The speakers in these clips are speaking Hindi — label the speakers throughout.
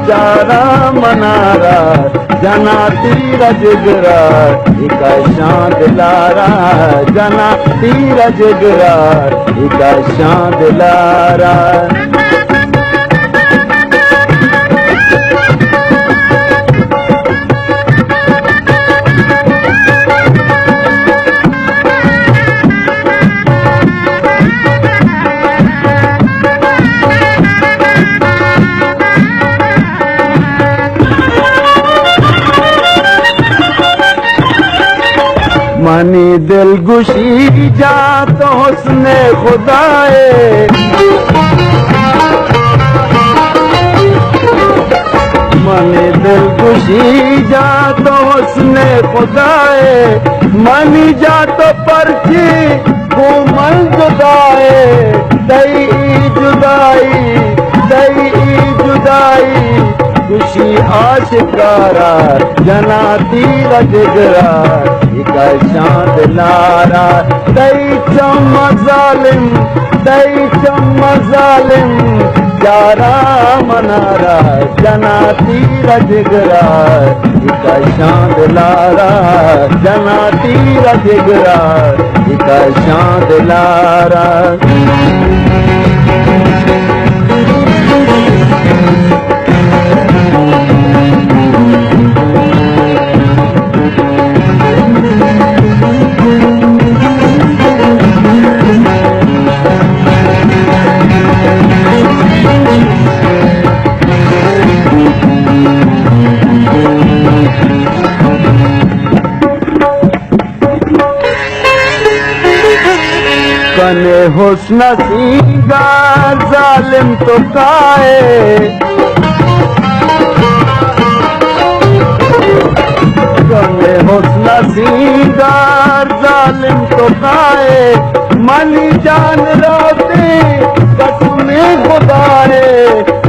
Speaker 1: चारा मनारा जना तीर जिगरा इका शान दिलारा जना तीर जिगरा इका शान दिलारा मनी दिल गुशी जा तो हुस्ने खुदाए मनी दिल गुशी जा तो हुस्ने खुदाए मनी जा तो परची घूमल जुदाए दई जुदाई खुशी आशिकारा जना तीर जिगरा इका शान दिलारा दई चम्मा जालिम चारा मनारा जना तीर जिगरा इका शान दिलारा जना तीर जिगरा इका शान दिलारा कने हुस्न सिंगार जालिम तो काए कने हुस्न सिंगार जालिम तो काए मनी जान रोते कट में खुदाए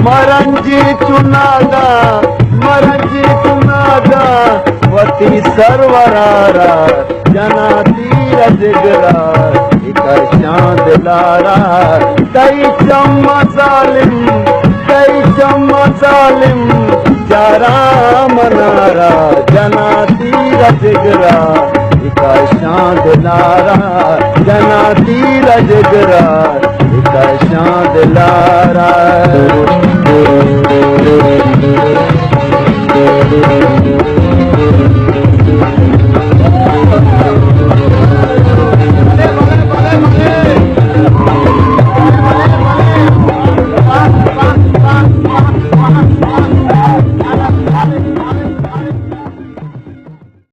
Speaker 1: मरंजी चुनादा वती सरवरारा जना तीर जिगरा इका शान दिलारा दई चम्मा जालिम चारा मनारा जना तीर जिगरा इका शान दिलारा जना तीर जिगरा इका शान दिलारा